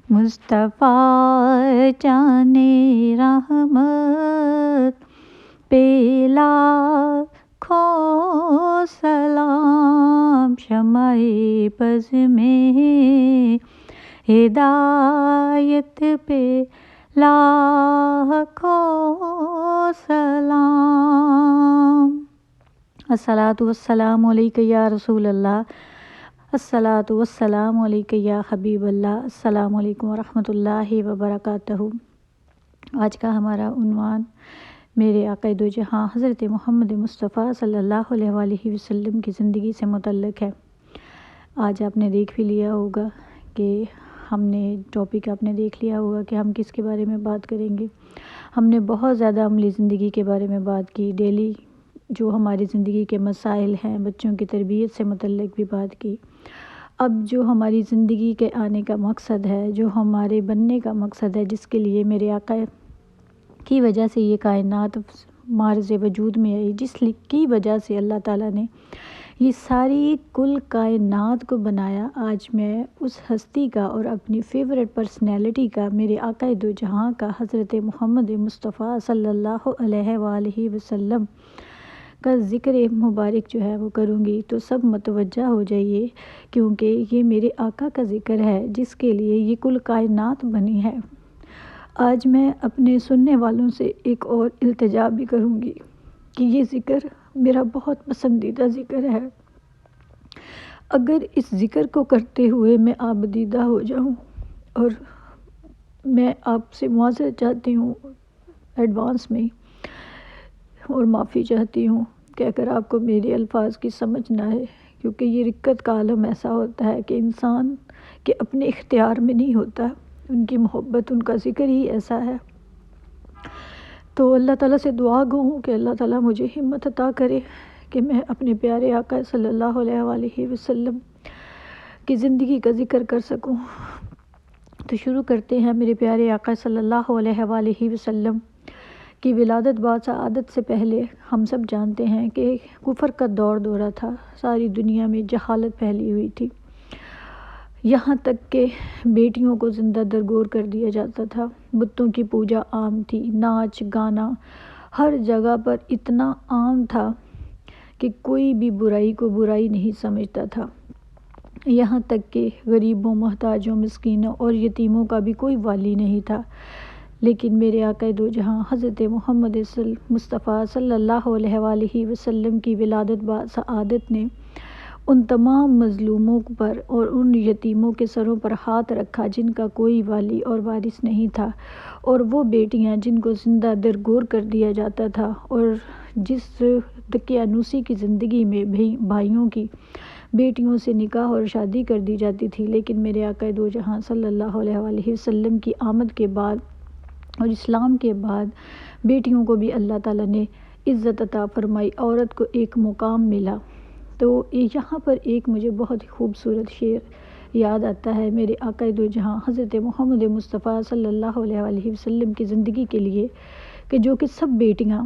مصطفیٰ جانے رحمت پہ لاکھوں سلام، شمع بز میں ہدایت پہ لاکھوں سلام۔ الصلاۃ والسلام علیک یا رسول اللہ، الصلاۃ والسلام علیک یا حبیب اللہ، السلام علیکم ورحمۃ اللہ وبرکاتہ۔ آج کا ہمارا عنوان میرے آقا دو جہاں حضرت محمد مصطفیٰ صلی اللہ علیہ وآلہ وسلم کی زندگی سے متعلق ہے۔ آج آپ نے دیکھ بھی لیا ہوگا کہ ٹاپک آپ نے دیکھ لیا ہوگا کہ ہم کس کے بارے میں بات کریں گے۔ ہم نے بہت زیادہ عملی زندگی کے بارے میں بات کی، ڈیلی جو ہماری زندگی کے مسائل ہیں، بچوں کی تربیت سے متعلق بھی بات کی۔ اب جو ہماری زندگی کے آنے کا مقصد ہے، جو ہمارے بننے کا مقصد ہے، جس کے لیے میرے آقا کی وجہ سے یہ کائنات معرض وجود میں آئی، جس کی وجہ سے اللہ تعالیٰ نے یہ ساری کل کائنات کو بنایا، آج میں اس ہستی کا اور اپنی فیورٹ پرسنالٹی کا، میرے آقا دو جہاں کا، حضرت محمد مصطفیٰ صلی اللہ علیہ وآلہ وسلم کا ذکر مبارک جو ہے وہ کروں گی، تو سب متوجہ ہو جائیے، کیونکہ یہ میرے آقا کا ذکر ہے جس کے لیے یہ کل کائنات بنی ہے۔ آج میں اپنے سننے والوں سے ایک اور التجا بھی کروں گی کہ یہ ذکر میرا بہت پسندیدہ ذکر ہے۔ اگر اس ذکر کو کرتے ہوئے میں آبدیدہ ہو جاؤں، اور میں آپ سے معذرت چاہتی ہوں ایڈوانس میں، اور معافی چاہتی ہوں کہ اگر آپ کو میرے الفاظ کی سمجھ نہ آئے، کیونکہ یہ رکت کا عالم ایسا ہوتا ہے کہ انسان کے اپنے اختیار میں نہیں ہوتا، ان کی محبت، ان کا ذکر ہی ایسا ہے۔ تو اللہ تعالیٰ سے دعا گو ہوں کہ اللہ تعالیٰ مجھے ہمت عطا کرے کہ میں اپنے پیارے آقا صلی اللہ علیہ وآلہ وسلم کی زندگی کا ذکر کر سکوں۔ تو شروع کرتے ہیں۔ میرے پیارے آقا صلی اللہ علیہ وآلہ وسلم کی ولادت بعد سعادت سے پہلے ہم سب جانتے ہیں کہ کفر کا دورہ تھا، ساری دنیا میں جہالت پھیلی ہوئی تھی، یہاں تک کہ بیٹیوں کو زندہ درگور کر دیا جاتا تھا، بتوں کی پوجا عام تھی، ناچ گانا ہر جگہ پر اتنا عام تھا کہ کوئی بھی برائی کو برائی نہیں سمجھتا تھا، یہاں تک کہ غریبوں، محتاجوں، مسکینوں اور یتیموں کا بھی کوئی والی نہیں تھا۔ لیکن میرے آقا دو جہاں حضرت محمد مصطفیٰ صلی اللہ علیہ وآلہ وسلم کی ولادت بعد سعادت نے ان تمام مظلوموں پر اور ان یتیموں کے سروں پر ہاتھ رکھا جن کا کوئی والی اور وارث نہیں تھا، اور وہ بیٹیاں جن کو زندہ درگور کر دیا جاتا تھا، اور جس دقیانوسی کی زندگی میں بھائیوں کی بیٹیوں سے نکاح اور شادی کر دی جاتی تھی۔ لیکن میرے آقا دو جہاں صلی اللہ علیہ وآلہ وسلم کی آمد کے بعد اور اسلام کے بعد بیٹیوں کو بھی اللہ تعالیٰ نے عزت عطا فرمائی، عورت کو ایک مقام ملا۔ تو یہاں پر ایک مجھے بہت ہی خوبصورت شعر یاد آتا ہے میرے آقا دو جہاں حضرت محمد مصطفیٰ صلی اللہ علیہ وآلہ وسلم کی زندگی کے لیے، کہ جو کہ سب بیٹیاں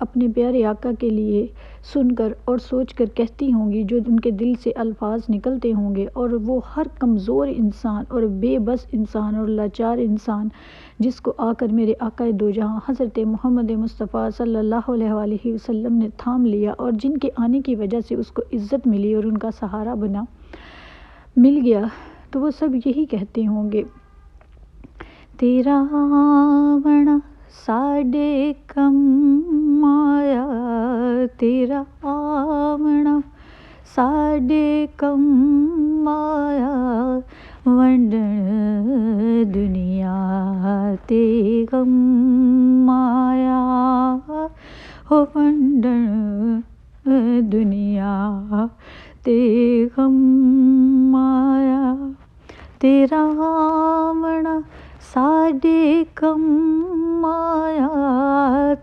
اپنے پیارے آقا کے لیے سن کر اور سوچ کر کہتی ہوں گی، جو ان کے دل سے الفاظ نکلتے ہوں گے، اور وہ ہر کمزور انسان اور بے بس انسان اور لاچار انسان جس کو آ کر میرے آقا دو جہاں حضرت محمد مصطفیٰ صلی اللہ علیہ وآلہ وسلم نے تھام لیا، اور جن کے آنے کی وجہ سے اس کو عزت ملی اور ان کا سہارا مل گیا، تو وہ سب یہی کہتے ہوں گے، تیرا آونا ساڈے کم آیا، تیرا آونا ساڈے کم آیا، ونڈن دنیا تے غم آیا، ہو ونڈن دنیا تے غم آیا، تیرا آونا ساڈے کم آیا،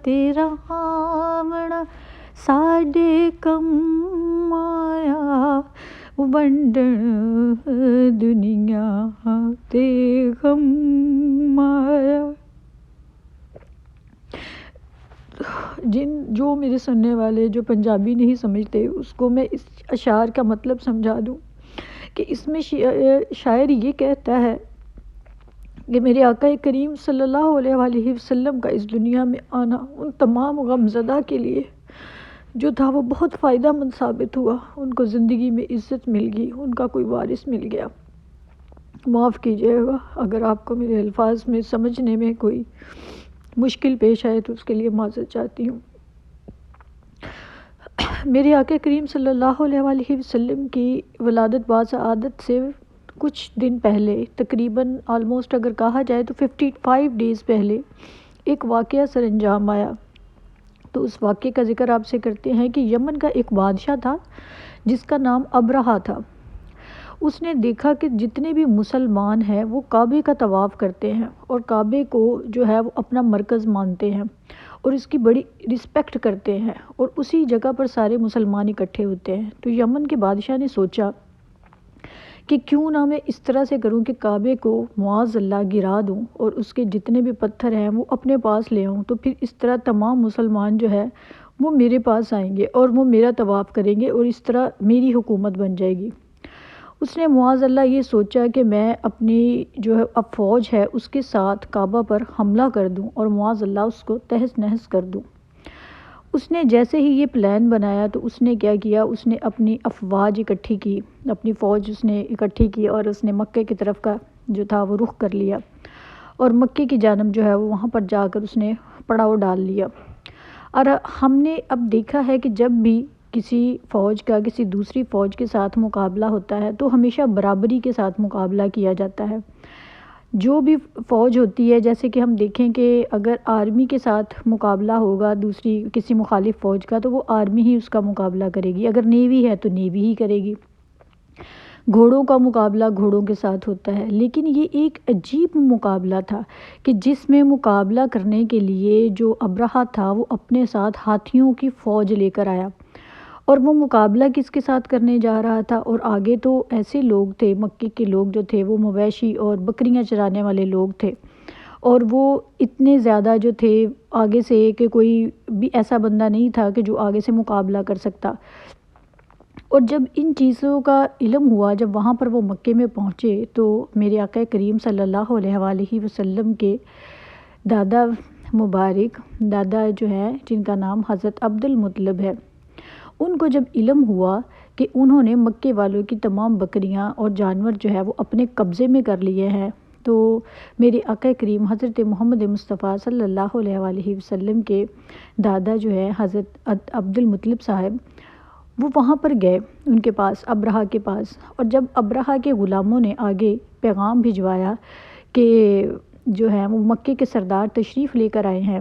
تیرا آونا ساڈے کم آیا، ونڈن دنیا تے غم آیا۔ جو میرے سننے والے جو پنجابی نہیں سمجھتے، اس کو میں اس اشعار کا مطلب سمجھا دوں کہ اس میں شاعر یہ کہتا ہے کہ میرے آقا کریم صلی اللہ علیہ وآلہ وسلم کا اس دنیا میں آنا ان تمام غمزدہ کے لیے جو تھا وہ بہت فائدہ مند ثابت ہوا۔ ان کو زندگی میں عزت مل گئی، ان کا کوئی وارث مل گیا۔ معاف کیجیے گا اگر آپ کو میرے الفاظ میں سمجھنے میں کوئی مشکل پیش آئے تو اس کے لیے معذرت چاہتی ہوں۔ میرے آقا کریم صلی اللہ علیہ وآلہ وسلم کی ولادت باسعادت سے کچھ دن پہلے، تقریباً آلموسٹ اگر کہا جائے تو 55 ڈیز پہلے ایک واقعہ سر انجام آیا۔ تو اس واقعے کا ذکر آپ سے کرتے ہیں کہ یمن کا ایک بادشاہ تھا جس کا نام ابرہہ تھا۔ اس نے دیکھا کہ جتنے بھی مسلمان ہیں وہ کعبے کا طواف کرتے ہیں اور کعبے کو جو ہے وہ اپنا مرکز مانتے ہیں اور اس کی بڑی رسپیکٹ کرتے ہیں، اور اسی جگہ پر سارے مسلمان اکٹھے ہوتے ہیں۔ تو یمن کے بادشاہ نے سوچا کہ کیوں نہ میں اس طرح سے کروں کہ کعبے کو معاذ اللہ گرا دوں اور اس کے جتنے بھی پتھر ہیں وہ اپنے پاس لے آؤں، تو پھر اس طرح تمام مسلمان جو ہے وہ میرے پاس آئیں گے اور وہ میرا طواف کریں گے اور اس طرح میری حکومت بن جائے گی۔ اس نے معاذ اللہ یہ سوچا کہ میں اپنی جو ہے اب فوج ہے اس کے ساتھ کعبہ پر حملہ کر دوں اور معاذ اللہ اس کو تہس نہس کر دوں۔ اس نے جیسے ہی یہ پلان بنایا تو اس نے کیا کیا، اس نے اپنی افواج اکٹھی کی، اپنی فوج اس نے اکٹھی کی اور اس نے مکے کی طرف کا جو تھا وہ رخ کر لیا اور مکے کی جانب جو ہے وہ وہاں پر جا کر اس نے پڑاؤ ڈال لیا۔ اور ہم نے اب دیکھا ہے کہ جب بھی کسی فوج کا کسی دوسری فوج کے ساتھ مقابلہ ہوتا ہے تو ہمیشہ برابری کے ساتھ مقابلہ کیا جاتا ہے۔ جو بھی فوج ہوتی ہے، جیسے کہ ہم دیکھیں کہ اگر آرمی کے ساتھ مقابلہ ہوگا دوسری کسی مخالف فوج کا تو وہ آرمی ہی اس کا مقابلہ کرے گی، اگر نیوی ہے تو نیوی ہی کرے گی۔ گھوڑوں کا مقابلہ گھوڑوں کے ساتھ ہوتا ہے، لیکن یہ ایک عجیب مقابلہ تھا کہ جس میں مقابلہ کرنے کے لیے جو ابرہہ تھا وہ اپنے ساتھ ہاتھیوں کی فوج لے کر آیا، اور وہ مقابلہ کس کے ساتھ کرنے جا رہا تھا، اور آگے تو ایسے لوگ تھے، مکے کے لوگ جو تھے وہ مویشی اور بکریاں چرانے والے لوگ تھے، اور وہ اتنے زیادہ جو تھے آگے سے کہ کوئی بھی ایسا بندہ نہیں تھا کہ جو آگے سے مقابلہ کر سکتا۔ اور جب ان چیزوں کا علم ہوا، جب وہاں پر وہ مکے میں پہنچے تو میرے آقا کریم صلی اللہ علیہ وآلہ وسلم کے دادا مبارک، دادا جو ہے جن کا نام حضرت عبد المطلب ہے، ان کو جب علم ہوا کہ انہوں نے مکے والوں کی تمام بکریاں اور جانور جو ہے وہ اپنے قبضے میں کر لیے ہیں، تو میرے آقا کریم حضرت محمد مصطفیٰ صلی اللہ علیہ وآلہ وسلم کے دادا جو ہے حضرت عبد المطلب صاحب، وہ وہاں پر گئے ان کے پاس، ابرہہ کے پاس، اور جب ابرہہ کے غلاموں نے آگے پیغام بھجوایا کہ جو ہے وہ مکے کے سردار تشریف لے کر آئے ہیں،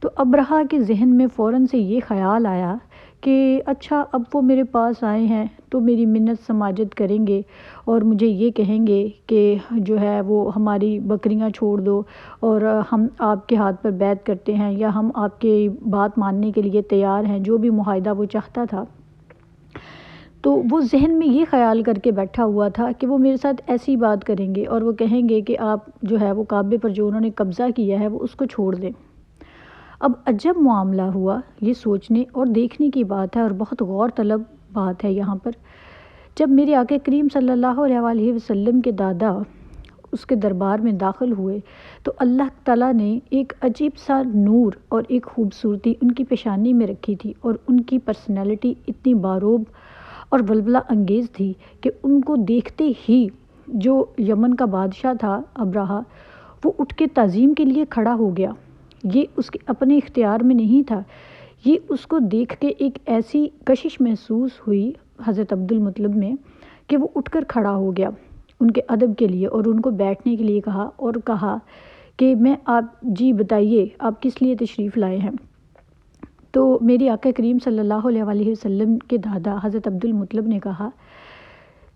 تو ابرہہ کے ذہن میں فوراً سے یہ خیال آیا کہ اچھا اب وہ میرے پاس آئے ہیں تو میری منت سماجت کریں گے اور مجھے یہ کہیں گے کہ جو ہے وہ ہماری بکریاں چھوڑ دو اور ہم آپ کے ہاتھ پر بیعت کرتے ہیں، یا ہم آپ کی بات ماننے کے لیے تیار ہیں، جو بھی معاہدہ وہ چاہتا تھا۔ تو وہ ذہن میں یہ خیال کر کے بیٹھا ہوا تھا کہ وہ میرے ساتھ ایسی بات کریں گے اور وہ کہیں گے کہ آپ جو ہے وہ کعبے پر جو انہوں نے قبضہ کیا ہے وہ اس کو چھوڑ دیں۔ اب عجب معاملہ ہوا، یہ سوچنے اور دیکھنے کی بات ہے اور بہت غور طلب بات ہے یہاں پر۔ جب میرے آقا کریم صلی اللہ علیہ وآلہ وسلم کے دادا اس کے دربار میں داخل ہوئے تو اللہ تعالیٰ نے ایک عجیب سا نور اور ایک خوبصورتی ان کی پیشانی میں رکھی تھی، اور ان کی پرسنالٹی اتنی باروب اور ولولہ انگیز تھی کہ ان کو دیکھتے ہی جو یمن کا بادشاہ تھا ابرہہ، وہ اٹھ کے تعظیم کے لیے کھڑا ہو گیا۔ یہ اس کے اپنے اختیار میں نہیں تھا، یہ اس کو دیکھ کے ایک ایسی کشش محسوس ہوئی حضرت عبد المطلب میں کہ وہ اٹھ کر کھڑا ہو گیا ان کے ادب کے لیے اور ان کو بیٹھنے کے لیے کہا، اور کہا کہ میں آپ جی بتائیے آپ کس لیے تشریف لائے ہیں۔ تو میرے آقا کریم صلی اللہ علیہ وآلہ وسلم کے دادا حضرت عبد المطلب نے کہا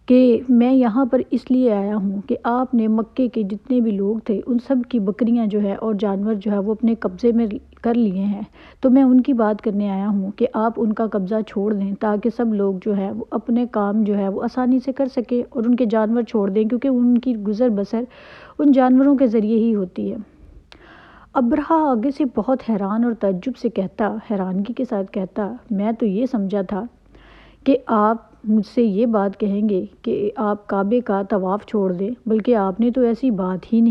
کہ میں یہاں پر اس لیے آیا ہوں کہ آپ نے مکے کے جتنے بھی لوگ تھے ان سب کی بکریاں جو ہے اور جانور جو ہے وہ اپنے قبضے میں کر لیے ہیں، تو میں ان کی بات کرنے آیا ہوں کہ آپ ان کا قبضہ چھوڑ دیں تاکہ سب لوگ جو ہے وہ اپنے کام جو ہے وہ آسانی سے کر سکے اور ان کے جانور چھوڑ دیں، کیونکہ ان کی گزر بسر ان جانوروں کے ذریعے ہی ہوتی ہے۔ ابرہہ آگے سے بہت حیران اور تعجب سے کہتا، حیرانگی کے ساتھ کہتا، میں تو یہ سمجھا تھا کہ آپ مجھ سے یہ بات کہیں گے کہ آپ کعبے کا طواف چھوڑ دیں، بلکہ آپ نے تو ایسی بات ہی نہیں